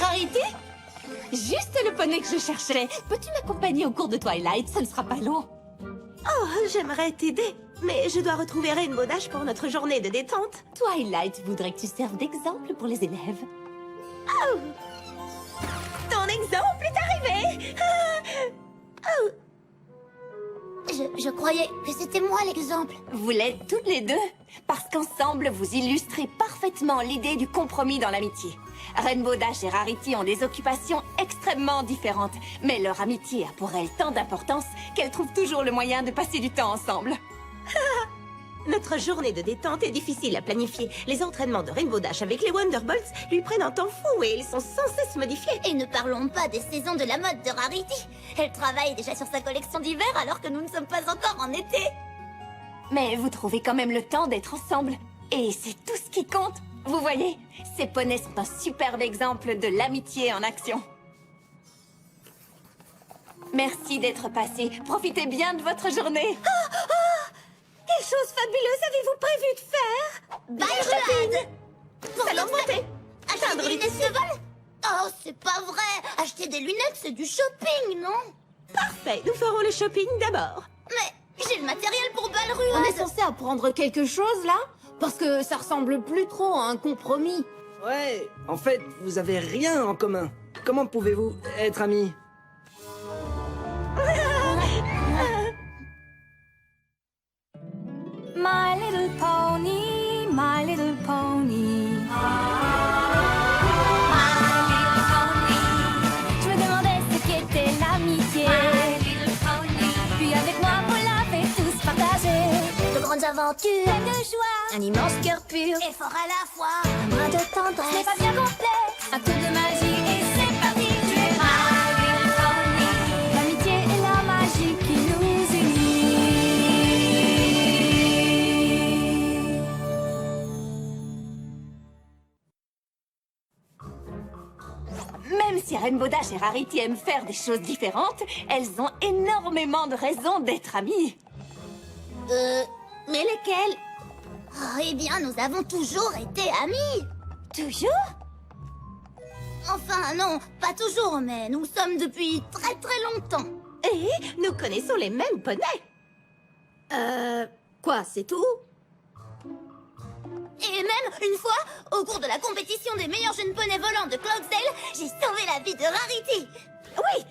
Rarity? Juste le poney que je cherchais. Peux-tu m'accompagner au cours de Twilight? Ça ne sera pas long. Oh, j'aimerais t'aider, mais je dois retrouver Rainbow Dash pour notre journée de détente. Twilight voudrait que tu serves d'exemple pour les élèves. Oh! Ton exemple est arrivé! Oh! Je croyais que c'était moi l'exemple. Vous l'êtes toutes les deux, parce qu'ensemble, vous illustrez parfaitement l'idée du compromis dans l'amitié. Rainbow Dash et Rarity ont des occupations extrêmement différentes, mais leur amitié a pour elles tant d'importance qu'elles trouvent toujours le moyen de passer du temps ensemble. Notre journée de détente est difficile à planifier. Les entraînements de Rainbow Dash avec les Wonderbolts lui prennent un temps fou et ils sont sans cesse modifiés. Et ne parlons pas des saisons de la mode de Rarity. Elle travaille déjà sur sa collection d'hiver alors que nous ne sommes pas encore en été. Mais vous trouvez quand même le temps d'être ensemble. Et c'est tout ce qui compte. Vous voyez, ces poneys sont un superbe exemple de l'amitié en action. Merci d'être passé. Profitez bien de votre journée. Quelle chose fabuleuse avez-vous prévu de faire? Bye, Salon de beauté! Acheter des lunettes de vol? Oh, c'est pas vrai. Acheter des lunettes, c'est du shopping, non? Parfait, nous ferons le shopping d'abord. Mais j'ai le matériel pour Balruade. On est censé apprendre quelque chose, là? Parce que ça ressemble plus trop à un compromis. Ouais, en fait, vous avez rien en commun. Comment pouvez-vous être amis? My little pony, my little pony. Je me demandais ce qu'était l'amitié. Puis avec moi, vous l'avez tous partagé. De grandes aventures, Plein de joie, un immense cœur pur, et fort à la fois, un brin de ce n'est tendresse. pas bien complexe. Un coup de magie et c'est parti. Tu es my little pony. L'amitié et la magie qui nous unit. Même si Rainbow Dash et Rarity aiment faire des choses différentes, elles ont énormément de raisons d'être amies. Mais lesquels? Oh, eh bien, nous avons toujours été amis. Toujours? Enfin, non, pas toujours, mais nous sommes depuis très très longtemps. Et nous connaissons les mêmes poneys. Quoi, c'est tout? Et même, une fois, au cours de la compétition des meilleurs jeunes poneys volants de Cloudsail, j'ai sauvé la vie de Rarity. Oui!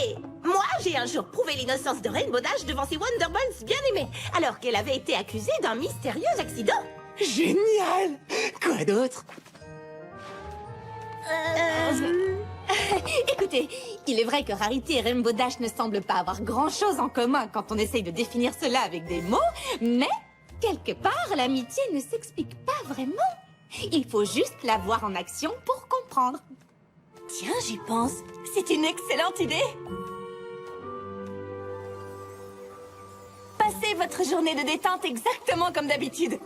Et moi, j'ai un jour prouvé l'innocence de Rainbow Dash devant ses Wonderbolts bien-aimés, alors qu'elle avait été accusée d'un mystérieux accident. Génial! Quoi d'autre? Écoutez, il est vrai que Rarity et Rainbow Dash ne semblent pas avoir grand-chose en commun quand on essaye de définir cela avec des mots, mais quelque part, l'amitié ne s'explique pas vraiment. Il faut juste la voir en action pour comprendre. Tiens, j'y pense. C'est une excellente idée. Passez votre journée de détente exactement comme d'habitude.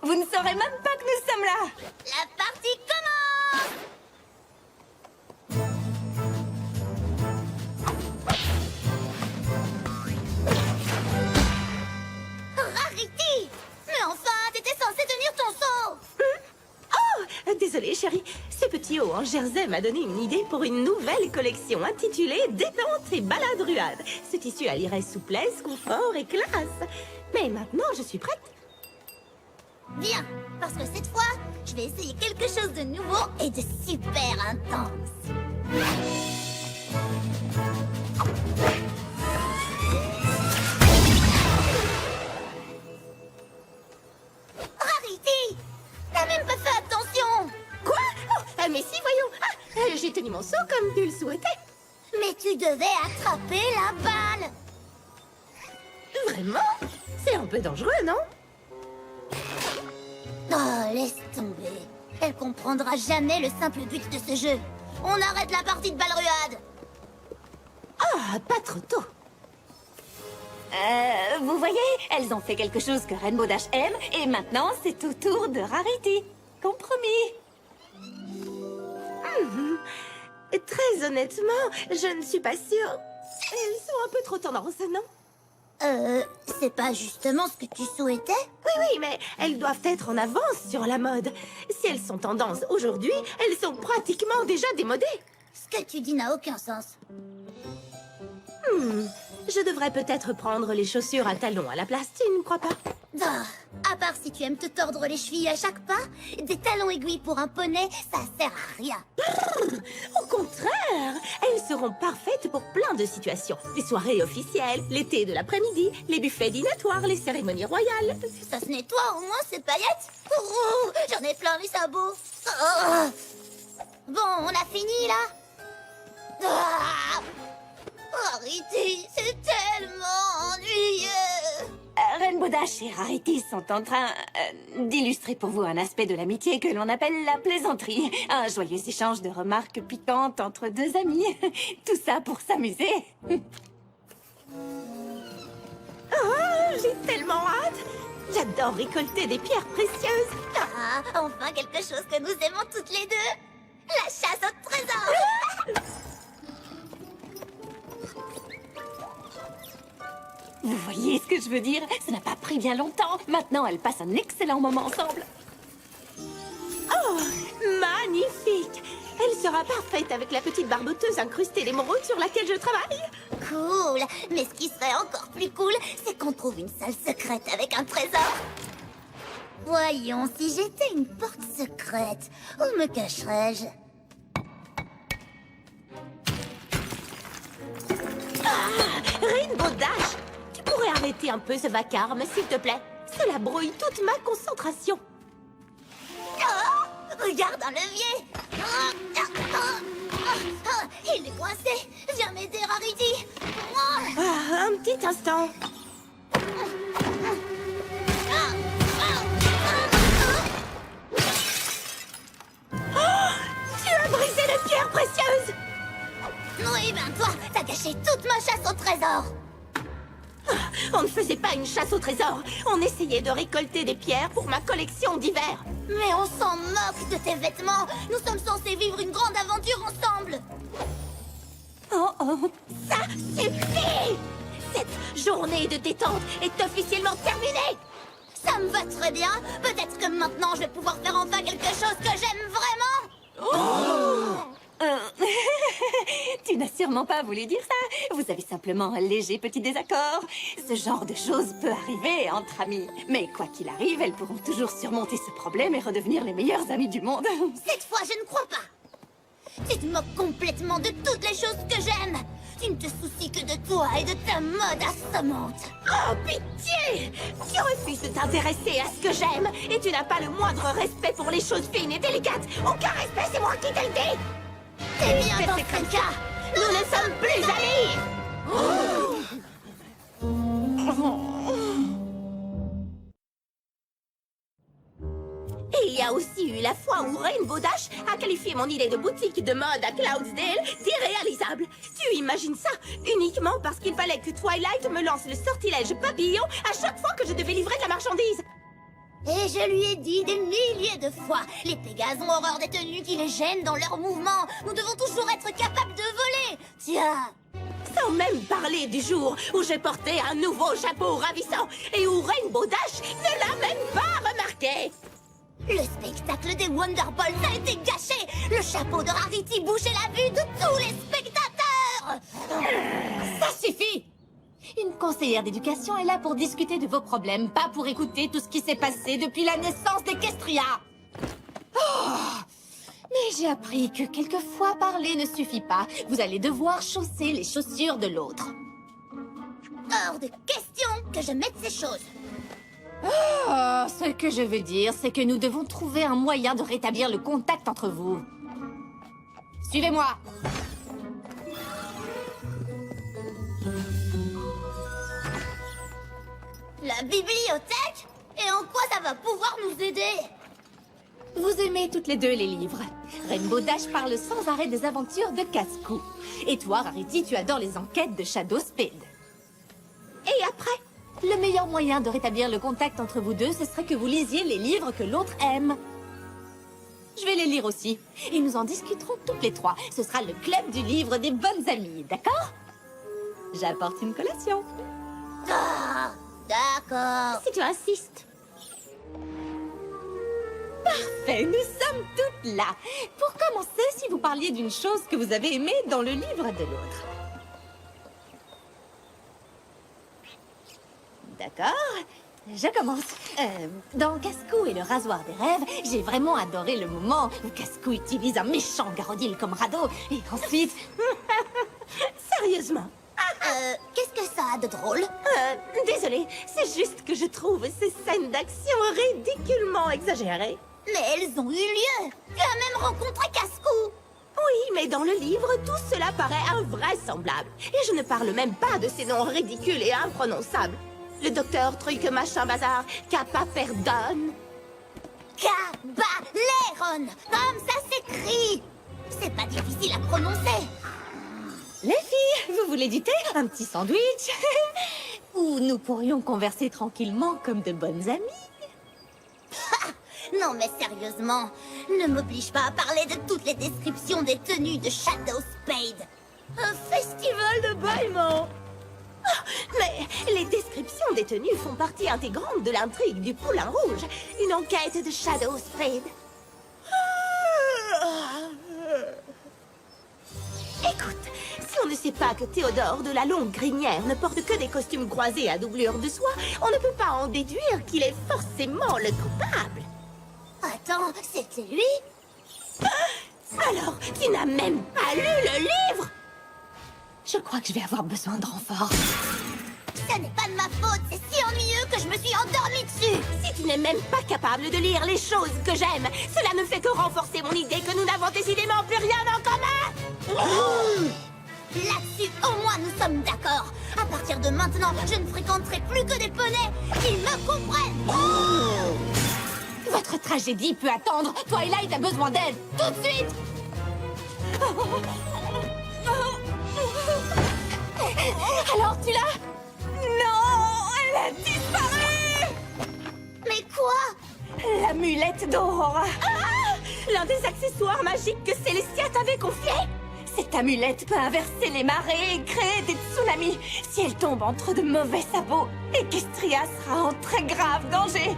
Vous ne saurez même pas que nous sommes là. La partie commence. Rarity! Mais enfin, t'étais censé tenir ton seau. Oh, désolée chérie, ce petit haut en jersey m'a donné une idée pour une nouvelle collection intitulée Détente et Baladruade. Ce tissu allierait souplesse, confort et classe. Mais maintenant, je suis prête. Bien, parce que cette fois, je vais essayer quelque chose de nouveau et de super intense. Rarity! T'as même pas fait attention! Quoi? Oh, mais si, voyons. J'ai tenu mon seau comme tu le souhaitais. Mais tu devais attraper la balle! Vraiment? C'est un peu dangereux, non? Oh, laisse tomber. Elle comprendra jamais le simple but de ce jeu. On arrête la partie de Balruade. Ah, pas trop tôt. Vous voyez, elles ont fait quelque chose que Rainbow Dash aime, et maintenant c'est au tour de Rarity. Compromis. Très honnêtement, je ne suis pas sûre. Elles sont un peu trop tendances, non? C'est pas justement ce que tu souhaitais? Oui, mais elles doivent être en avance sur la mode. Si elles sont tendance aujourd'hui, elles sont pratiquement déjà démodées. Ce que tu dis n'a aucun sens. Je devrais peut-être prendre les chaussures à talons à la place, tu ne crois pas? Ah, à part si tu aimes te tordre les chevilles à chaque pas, des talons aiguilles pour un poney, ça sert à rien. Au contraire, elles seront parfaites pour plein de situations. Les soirées officielles, l'été de l'après-midi, les buffets dînatoires, les cérémonies royales. Ça se nettoie au moins ces paillettes? Ouh, j'en ai plein les sabots. Ah. Bon, on a fini là? Ah. Rarity, c'est tellement ennuyeux. Rainbow Dash et Rarity sont en train d'illustrer pour vous un aspect de l'amitié que l'on appelle la plaisanterie. Un joyeux échange de remarques piquantes entre deux amis. Tout ça pour s'amuser. Oh, j'ai tellement hâte. J'adore récolter des pierres précieuses. Ah, enfin quelque chose que nous aimons toutes les deux. La chasse au trésor. Vous voyez ce que je veux dire? Ça n'a pas pris bien longtemps. Maintenant, elles passent un excellent moment ensemble. Oh, magnifique. Elle sera parfaite avec la petite barboteuse incrustée d'émeraude sur laquelle je travaille. Cool. Mais ce qui serait encore plus cool, c'est qu'on trouve une salle secrète avec un trésor. Voyons, si j'étais une porte secrète, où me cacherais-je? Rainbow Dash, tu pourrais arrêter un peu ce vacarme, s'il te plaît. Cela brouille toute ma concentration. Oh, regarde un levier. Il est coincé. Viens m'aider, Rarity. Ah, un petit instant. Tu as brisé les pierres précieuses. Oui, ben toi, t'as gâché toute ma chasse au trésor. On ne faisait pas une chasse au trésor. On essayait de récolter des pierres pour ma collection d'hiver. Mais on s'en moque de tes vêtements. Nous sommes censés vivre une grande aventure ensemble. Oh, oh. Ça suffit! Cette journée de détente est officiellement terminée. Ça me va très bien. Peut-être que maintenant, je vais pouvoir faire enfin quelque chose que j'aime vraiment. Tu n'as sûrement pas voulu dire ça. Vous avez simplement un léger petit désaccord. Ce genre de choses peut arriver entre amis. Mais quoi qu'il arrive, elles pourront toujours surmonter ce problème et redevenir les meilleures amies du monde. Cette fois, je ne crois pas. Tu te moques complètement de toutes les choses que j'aime. Tu ne te soucies que de toi et de ta mode assommante. Oh, pitié! Tu refuses de t'intéresser à ce que j'aime et tu n'as pas le moindre respect pour les choses fines et délicates. Aucun respect, c'est moi qui te le dis! T'es bien dans C'est ce comme cas. Nous ne sommes plus amis! Et il y a aussi eu la fois où Rainbow Dash a qualifié mon idée de boutique de mode à Cloudsdale d'irréalisable. Tu imagines ça? Uniquement parce qu'il fallait que Twilight me lance le sortilège papillon à chaque fois que je devais livrer de la marchandise. Et je lui ai dit des milliers de fois, les Pégases ont horreur des tenues qui les gênent dans leurs mouvements. Nous devons toujours être capables de voler. Tiens. Sans même parler du jour où j'ai porté un nouveau chapeau ravissant et où Rainbow Dash ne l'a même pas remarqué. Le spectacle des Wonderballs a été gâché. Le chapeau de Rarity bouchait la vue de tous les spectateurs. Ça suffit! Une conseillère d'éducation est là pour discuter de vos problèmes, pas pour écouter tout ce qui s'est passé depuis la naissance d'Equestria. Oh, mais j'ai appris que quelquefois parler ne suffit pas. Vous allez devoir chausser les chaussures de l'autre. Hors de question que je mette ces choses. Oh, ce que je veux dire, c'est que nous devons trouver un moyen de rétablir le contact entre vous. Suivez-moi. La bibliothèque? Et en quoi ça va pouvoir nous aider? Vous aimez toutes les deux les livres. Rainbow Dash parle sans arrêt des aventures de Casse-Cou. Et toi, Rarity, tu adores les enquêtes de Shadow Speed. Et après? Le meilleur moyen de rétablir le contact entre vous deux, ce serait que vous lisiez les livres que l'autre aime. Je vais les lire aussi. Et nous en discuterons toutes les trois. Ce sera le club du livre des bonnes amies, d'accord? J'apporte une collation. Ah, D'accord. Si tu insistes. Parfait, nous sommes toutes là. Pour commencer, si vous parliez d'une chose que vous avez aimée dans le livre de l'autre. D'accord, je commence. Dans Cascou et le rasoir des rêves, j'ai vraiment adoré le moment où Cascou utilise un méchant Garodil comme radeau. Et ensuite... Sérieusement. Qu'est-ce que ça a de drôle? Désolée, c'est juste que je trouve ces scènes d'action ridiculement exagérées. Mais elles ont eu lieu. Tu as même rencontré Cascou. Oui, mais dans le livre, tout cela paraît invraisemblable. Et je ne parle même pas de ces noms ridicules et imprononçables. Le docteur Truc Machin Bazar, Kappa Perdon. Cabaleron, comme ça s'écrit. C'est pas difficile à prononcer. Les filles, vous voulez du thé? Un petit sandwich? Ou nous pourrions converser tranquillement comme de bonnes amies? Non mais sérieusement, ne m'oblige pas à parler de toutes les descriptions des tenues de Shadow Spade. Un festival de bâillement. Mais les descriptions des tenues font partie intégrante de l'intrigue du Poulain Rouge, une enquête de Shadow Spade. Écoute, si on ne sait pas que Théodore de la Longue Grinière ne porte que des costumes croisés à doublure de soie, on ne peut pas en déduire qu'il est forcément le coupable. Attends, c'était lui? Alors, tu n'as même pas lu le livre? Je crois que je vais avoir besoin de renfort. Ce n'est pas de ma faute, c'est si ennuyeux que je me suis endormie dessus. Si tu n'es même pas capable de lire les choses que j'aime, cela ne fait que renforcer mon idée que nous n'avons décidément plus rien en commun. Là-dessus, au moins nous sommes d'accord. À partir de maintenant, je ne fréquenterai plus que des poneys qui me comprennent. Votre tragédie peut attendre. Twilight a besoin d'aide. Tout de suite. Alors tu l'as? Non, elle a disparu. Mais quoi? L'amulette d'Aurora. L'un des accessoires magiques que Célestia t'avait confié. Cette amulette peut inverser les marées et créer des tsunamis. Si elle tombe entre de mauvais sabots, Equestria sera en très grave danger.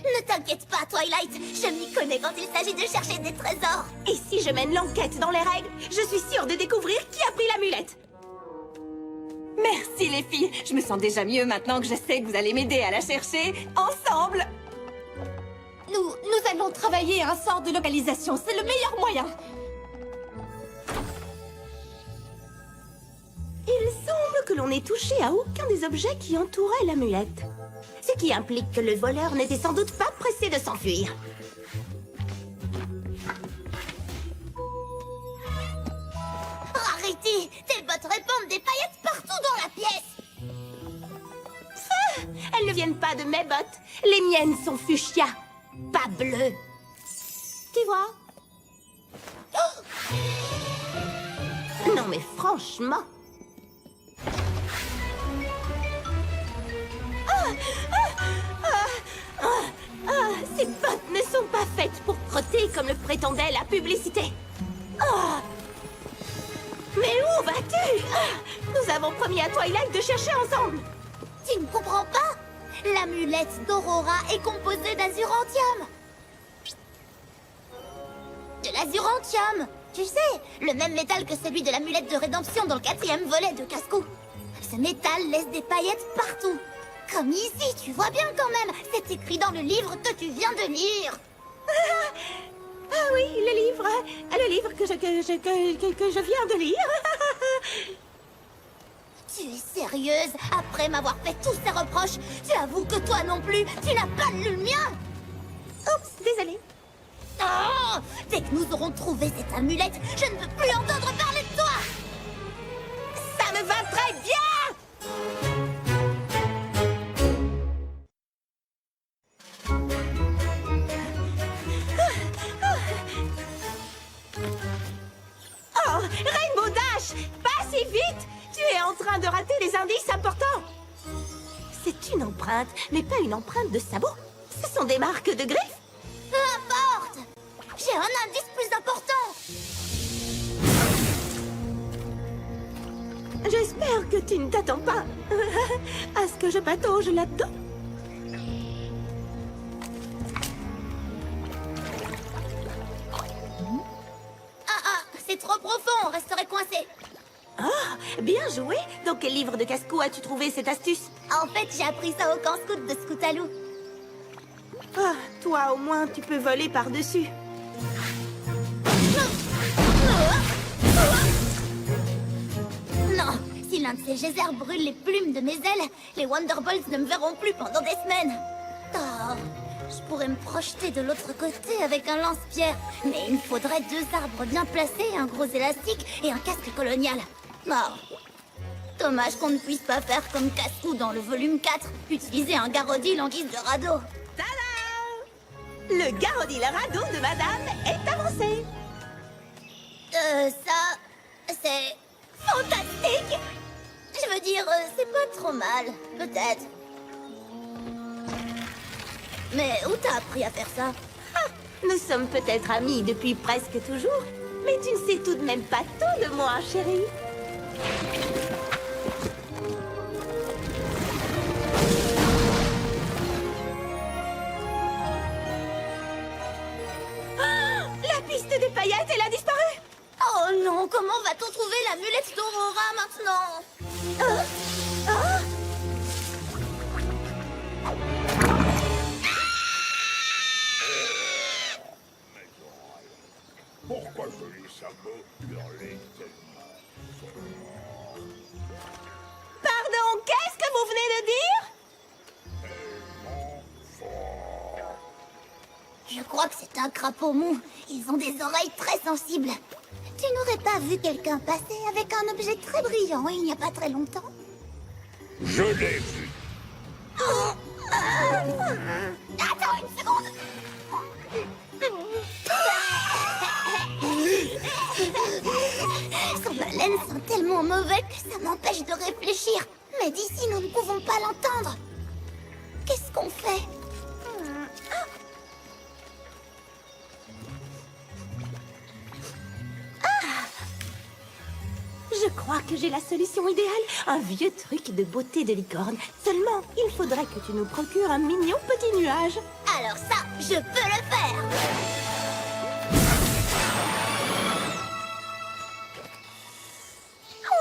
Ne t'inquiète pas, Twilight. Je m'y connais quand il s'agit de chercher des trésors. Et si je mène l'enquête dans les règles, je suis sûre de découvrir qui a pris l'amulette. Merci les filles. Je me sens déjà mieux maintenant que je sais que vous allez m'aider à la chercher ensemble. Nous allons travailler un sort de localisation. C'est le meilleur moyen. Il semble que l'on n'ait touché à aucun des objets qui entouraient l'amulette. Ce qui implique que le voleur n'était sans doute pas pressé de s'enfuir. Rarity, tes bottes répandent des paillettes partout dans la pièce. Elles ne viennent pas de mes bottes. Les miennes sont fuchsia, pas bleues. Tu vois? Non mais franchement. Ces bottes ne sont pas faites pour frotter comme le prétendait la publicité. Mais où vas-tu? Nous avons promis à Twilight de chercher ensemble. Tu ne comprends pas? L'amulette d'Aurora est composée d'azurantium. De l'azurantium. Tu sais, le même métal que celui de l'amulette de rédemption dans le 4e volet de Cascou. Ce métal laisse des paillettes partout. Comme ici, tu vois bien quand même. C'est écrit dans le livre que tu viens de lire. Ah oui, le livre que je viens de lire. Tu es sérieuse? Après m'avoir fait tous ces reproches, tu avoues que toi non plus, tu n'as pas lu le mien? Oups, désolée. Oh, dès que nous aurons trouvé cette amulette, je ne veux plus entendre parler de toi. Ça me va très bien. Oh, Rainbow Dash, pas si vite. Tu es en train de rater les indices importants. C'est une empreinte, mais pas une empreinte de sabot. Ce sont des marques de griffes. Peu importe. J'ai un indice plus important. J'espère que tu ne t'attends pas à ce que je patauge là-dedans. C'est trop profond, on resterait coincé. Bien joué. Dans quel livre de casse-cou as-tu trouvé cette astuce? En fait, j'ai appris ça au camp scout de Scoutalou. Ah, toi, au moins, tu peux voler par-dessus. Non, si l'un de ces geysers brûle les plumes de mes ailes, les Wonderbolts ne me verront plus pendant des semaines. Oh, je pourrais me projeter de l'autre côté avec un lance-pierre, mais il me faudrait 2 arbres bien placés, un gros élastique et un casque colonial. Oh. Dommage qu'on ne puisse pas faire comme Casse-Cou dans le volume 4, utiliser un Garodil en guise de radeau. Tada! Le Garodil radeau de madame est avancé. Ça, c'est fantastique. Je veux dire, c'est pas trop mal, peut-être. Mais où t'as appris à faire ça? Nous sommes peut-être amis depuis presque toujours, mais tu ne sais tout de même pas tout de moi, chérie. Ah, la piste des paillettes, elle a disparu. Oh non, comment va-t-on trouver l'amulette d'Aurora maintenant? Pourquoi je lis sabots hurler tellement? Pardon, qu'est-ce que vous venez de dire? Je crois que c'est un crapaud mou. Ils ont des oreilles très sensibles. Tu n'aurais pas vu quelqu'un passer avec un objet très brillant il n'y a pas très longtemps? Je l'ai vu. Attends une seconde. Son haleine sent tellement mauvais que ça m'empêche de réfléchir. Mais d'ici, nous ne pouvons pas l'entendre. Qu'est-ce qu'on fait? Je crois que j'ai la solution idéale. Un vieux truc de beauté de licorne. Seulement, il faudrait que tu nous procures un mignon petit nuage. Alors ça, je peux le faire.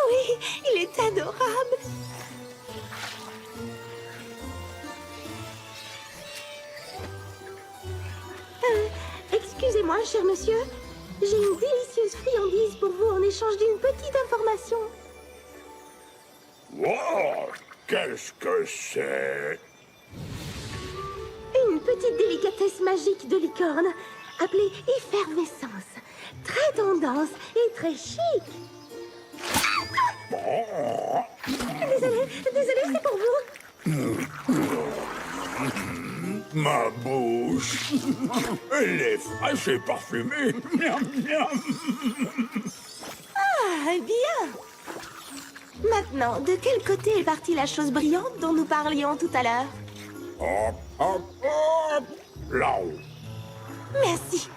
Oui, il est adorable. Excusez-moi, cher monsieur. J'ai une délicieuse friandise pour vous en échange d'une petite information. Wow! Qu'est-ce que c'est? Une petite délicatesse magique de licorne, appelée effervescence. Très tendance et très chic. Désolée, c'est pour vous. Ma bouche! Elle est fraîche et parfumée! Miam, miam. Ah, bien. Maintenant, de quel côté est partie la chose brillante dont nous parlions tout à l'heure? Hop, hop, hop! Là-haut! Merci.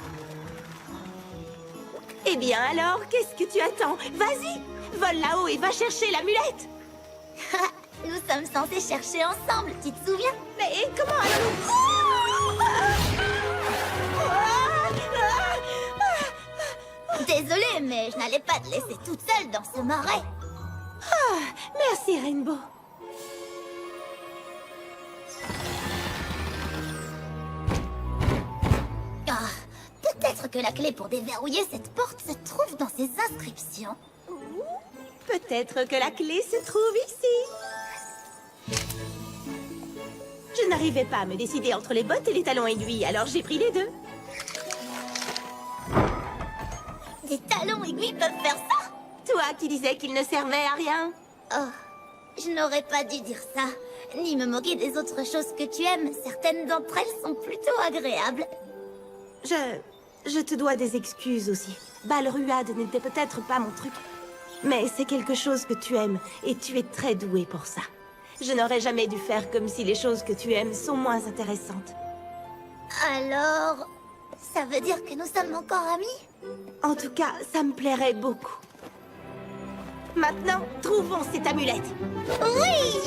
Eh bien alors, qu'est-ce que tu attends? Vas-y, vole là-haut et va chercher l'amulette. Nous sommes censés chercher ensemble, tu te souviens? Mais comment allons-nous... Désolée, mais je n'allais pas te laisser toute seule dans ce marais. Merci, Rainbow. Ah, peut-être que la clé pour déverrouiller cette porte se trouve dans ces inscriptions. Peut-être que la clé se trouve ici. Je n'arrivais pas à me décider entre les bottes et les talons aiguilles, alors j'ai pris les deux. Des talons aiguilles peuvent faire ça? Toi qui disais qu'ils ne servaient à rien. Oh, je n'aurais pas dû dire ça, ni me moquer des autres choses que tu aimes. Certaines d'entre elles sont plutôt agréables. Je te dois des excuses aussi. Balruade n'était peut-être pas mon truc. Mais c'est quelque chose que tu aimes, et tu es très doué pour ça. Je n'aurais jamais dû faire comme si les choses que tu aimes sont moins intéressantes. Alors, ça veut dire que nous sommes encore amis? En tout cas, ça me plairait beaucoup. Maintenant, trouvons cette amulette. Oui.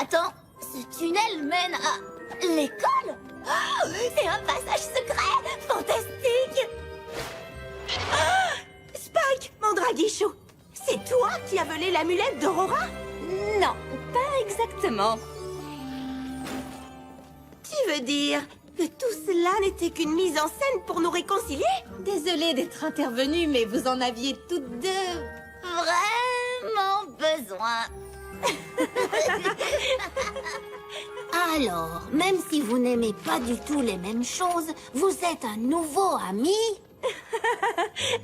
Attends, ce tunnel mène à l'école. Oh, c'est un passage secret. Fantastique. Spike, mon draguichou, c'est toi qui as volé l'amulette d'Aurora? Non, pas exactement. Tu veux dire que tout cela n'était qu'une mise en scène pour nous réconcilier? Désolée d'être intervenue, mais vous en aviez toutes deux. Vraiment besoin. Alors, même si vous n'aimez pas du tout les mêmes choses, vous êtes un nouveau ami?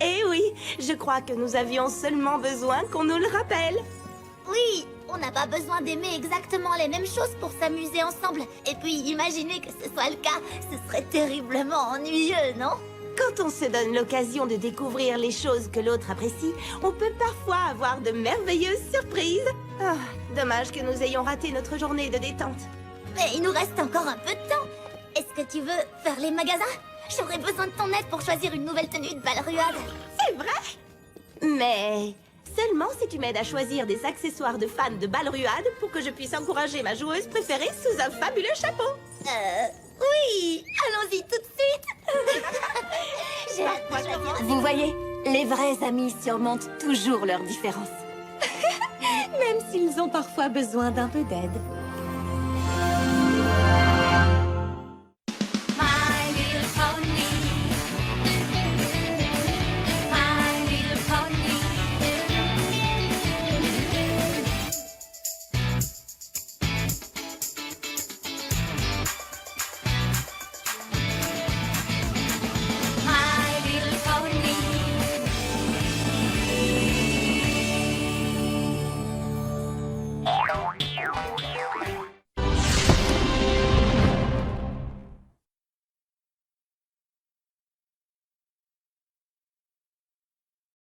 Eh oui, je crois que nous avions seulement besoin qu'on nous le rappelle. Oui, on n'a pas besoin d'aimer exactement les mêmes choses pour s'amuser ensemble. Et puis, imaginez que ce soit le cas, ce serait terriblement ennuyeux, non? Quand on se donne l'occasion de découvrir les choses que l'autre apprécie, on peut parfois avoir de merveilleuses surprises. Ah, dommage que nous ayons raté notre journée de détente. Mais il nous reste encore un peu de temps. Est-ce que tu veux faire les magasins? J'aurais besoin de ton aide pour choisir une nouvelle tenue de Balruade. C'est vrai? Mais seulement si tu m'aides à choisir des accessoires de fans de Balruade pour que je puisse encourager ma joueuse préférée sous un fabuleux chapeau. Oui, allons-y tout de suite. J'ai hâte de choisir. Vous voyez, les vrais amis surmontent toujours leurs différences. Même s'ils ont parfois besoin d'un peu d'aide.